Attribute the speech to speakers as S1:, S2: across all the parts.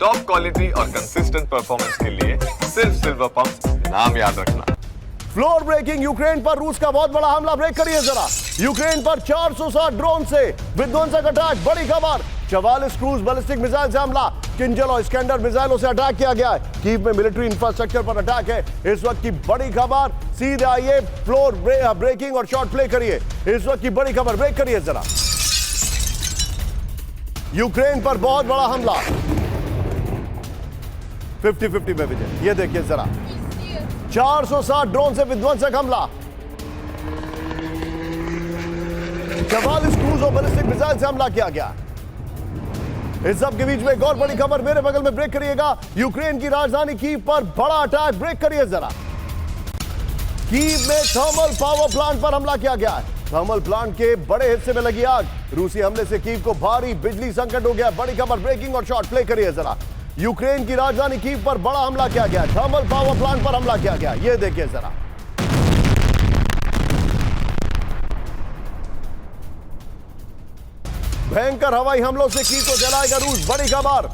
S1: Top quality और consistent performance के लिए सिर्फ सिल्वर पंप नाम याद रखना।
S2: फ्लोर ब्रेकिंग यूक्रेन पर रूस का बहुत बड़ा हमला। ब्रेक करिए जरा। यूक्रेन पर 460 ड्रोन से विध्वंसक अटैक। बड़ी खबर, 44 क्रूज बैलिस्टिक मिसाइल से हमला। किंजल और स्कैंडर मिसाइलों से अटैक किया गया है। कीव में मिलिट्री इंफ्रास्ट्रक्चर पर अटैक है। इस वक्त की बड़ी खबर, सीधे आइए फ्लोर ब्रेकिंग और शॉर्ट प्ले करिए। इस वक्त की बड़ी खबर, ब्रेक करिए जरा। यूक्रेन पर बहुत बड़ा हमला, 50-50 में विजय। ये देखिए जरा, 460 ड्रोन से विध्वंसक हमला। 44 क्रूज और बैलिस्टिक मिसाइल से हमला किया गया। इस सब के बीच में एक और बड़ी खबर मेरे बगल में, ब्रेक करिएगा। यूक्रेन की राजधानी कीव पर बड़ा अटैक। ब्रेक करिए जरा। कीव में थर्मल पावर प्लांट पर हमला किया गया है। थर्मल प्लांट के बड़े हिस्से में लगी आग। रूसी हमले से कीव को भारी बिजली संकट हो गया। बड़ी खबर, ब्रेकिंग और शॉर्ट प्ले करिए जरा। यूक्रेन की राजधानी कीव पर बड़ा हमला किया गया। थर्मल पावर प्लांट पर हमला किया गया। यह देखिए जरा। भयंकर हवाई हमलों से कीव को जलाएगा रूस। बड़ी खबर,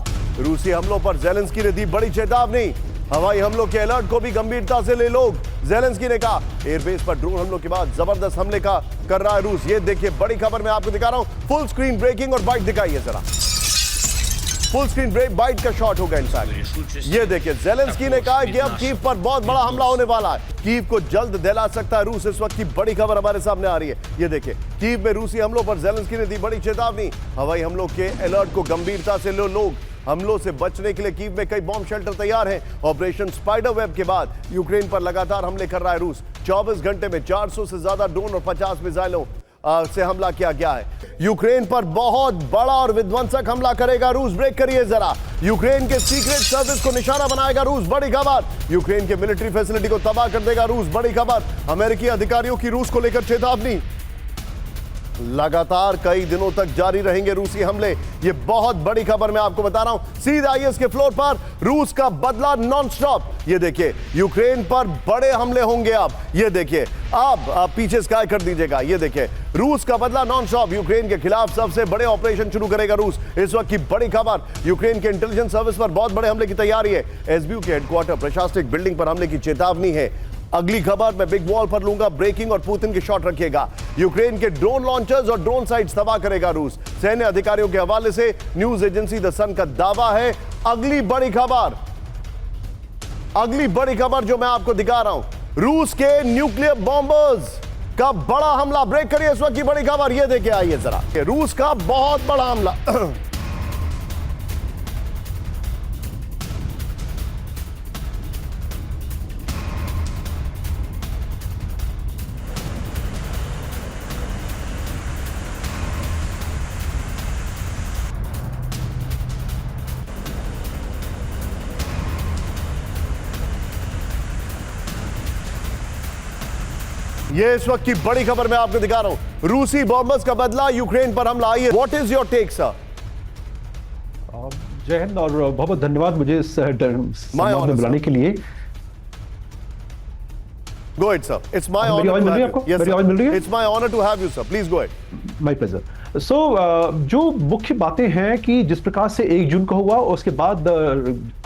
S2: रूसी हमलों पर जेलेंस्की ने दी बड़ी चेतावनी। हवाई हमलों के अलर्ट को भी गंभीरता से ले लोग। जेलेंस्की ने कहा एयरबेस पर ड्रोन हमलों के बाद जबरदस्त हमले का कर रहा है रूस। ये देखिए बड़ी खबर मैं आपको दिखा रहा हूं। फुल स्क्रीन ब्रेकिंग और बाइट दिखाइए जरा। फुल स्क्रीन ब्रेक बाइट का शॉट होगा इनफैक्ट। ये देखिए जेलेंस्की ने कहा कि अब कीव पर बहुत बड़ा हमला होने वाला है। कीव को जल्द दिला सकता है रूस। इस वक्त की बड़ी खबर हमारे सामने आ रही है। ये देखिए कीव में रूसी हमलों पर जेलेंस्की ने दी बड़ी चेतावनी। हवाई हमलों के अलर्ट को गंभीरता से लो लोग। हमलों से बचने के लिए कीव में कई बॉम्ब शेल्टर तैयार हैं। ऑपरेशन स्पाइडर वेब के बाद यूक्रेन पर लगातार हमले कर रहा है रूस। 24 घंटे में 400 से ज्यादा ड्रोन और 50 मिसाइलों से हमला किया गया है। यूक्रेन पर बहुत बड़ा और विध्वंसक हमला करेगा रूस। ब्रेक करिए जरा। यूक्रेन के सीक्रेट सर्विस को निशाना बनाएगा रूस। बड़ी खबर, यूक्रेन के मिलिट्री फैसिलिटी को तबाह कर देगा रूस। बड़ी खबर, अमेरिकी अधिकारियों की रूस को लेकर चेतावनी। लगातार कई दिनों तक जारी रहेंगे रूसी हमले। ये बहुत बड़ी खबर मैं आपको बता रहा हूं। सीधे आईएस के फ्लोर पर रूस का बदला नॉन स्टॉप। ये देखिए यूक्रेन पर बड़े हमले होंगे अब। ये देखिए अब पीछे स्काई कर दीजिएगा। ये देखिए रूस का बदला नॉन स्टॉप। यूक्रेन के खिलाफ सबसे बड़े ऑपरेशन शुरू करेगा रूस। इस वक्त की बड़ी खबर, यूक्रेन के इंटेलिजेंस सर्विस पर बहुत बड़े हमले की तैयारी है। एसबीयू के हेडक्वार्टर प्रशासनिक बिल्डिंग पर हमले की चेतावनी है। अगली खबर मैं बिग वॉल पर लूंगा। ब्रेकिंग और पुतिन के शॉट रखिएगा। यूक्रेन के ड्रोन लॉन्चर्स और ड्रोन साइट्स तबाह करेगा रूस। सैन्य अधिकारियों के हवाले से न्यूज एजेंसी द सन का दावा है। अगली बड़ी खबर जो मैं आपको दिखा रहा हूं, रूस के न्यूक्लियर बॉम्बर्स का बड़ा हमला। ब्रेक करिए इस वक्त की बड़ी खबर। यह देखिए आइए जरा, रूस का बहुत बड़ा हमला। ये इस वक्त की बड़ी खबर मैं आपको दिखा रहा हूं। रूसी बॉम्बर्स का बदला यूक्रेन पर हमला। आइए, what is your take sir?
S3: जय हिंद और बहुत बहुत धन्यवाद मुझे इस सम्मान में बुलाने के लिए।
S2: Go ahead, sir. It's my honor.
S3: मेरी आवाज मिल रही है आपको?
S2: Yes,
S3: मेरी आवाज मिल रही है?
S2: It's my honor to have you, sir. Please go ahead.
S3: My pleasure. So, जो मुख्य बातें हैं कि जिस प्रकार से 1 जून को हुआ, उसके बाद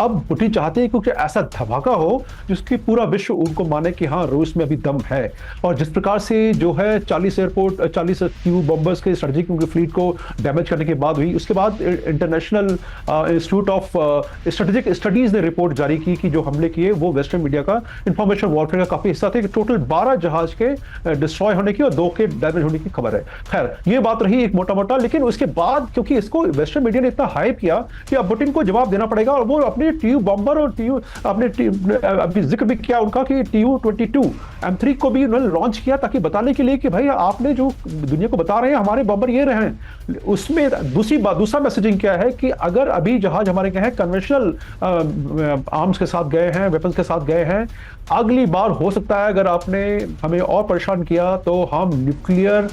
S3: अब पुतिन चाहते हैं कि कुछ ऐसा धमाका हो जिसकी पूरा विश्व उनको माने कि हाँ रूस में अभी दम है। और जिस प्रकार से जो है 40 क्यू बॉम्बर्स के स्ट्रेटेजिक उनके फ्लीट को डैमेज करने के बाद हुई, उसके बाद international institute of strategic studies ने रिपोर्ट जारी की कि जो हमले किए वो वेस्टर्न मीडिया का इंफॉर्मेशन वॉरफेयर का काफी हिस्सा थे। टोटल 12 जहाज के डिस्ट्रॉय होने की और 2 के डैमेज होने की खबर है। खैर ये बात रही एक मोटा-मोटा, लेकिन उसके बाद क्योंकि इसको वेस्टर्न मीडिया ने इतना हाइप किया कि अब पुतिन को जवाब देना पड़ेगा और वो अपने टीयू बॉम्बर और टीयू अपने अभी जिक्र भी किया उनका कि TU-22 M3 को भी उन्होंने लॉन्च किया ताकि बताने के लिए कि भाई आपने जो दुनिया को बता रहे हैं हमारे बॉम्बर ये रहे हैं। उसमें दूसरा मैसेजिंग क्या है कि अगर अभी जहाज हमारे गए हैं कन्वेंशनल आर्म्स के साथ गए हैं, वेपन्स के साथ गए हैं, अगली बार हो सकता है अगर आपने हमें और परेशान किया तो हम न्यूक्लियर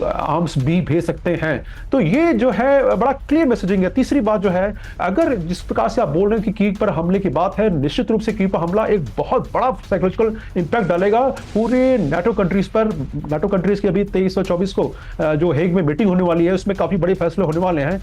S3: आर्म्स भी भेज सकते हैं। तो ये जो है बड़ा क्लियर मैसेजिंग है। तीसरी बात जो है, अगर जिस प्रकार से आप बोल रहे हैं कि कीव पर हमले की बात है, निश्चित रूप से कीव पर हमला एक बहुत बड़ा साइकोलॉजिकल इंपैक्ट डालेगा पूरे नाटो कंट्रीज पर। नाटो कंट्रीज की अभी 23 और 24 को जो हेग में मीटिंग होने वाली है उसमें काफी बड़े फैसले होने वाले हैं।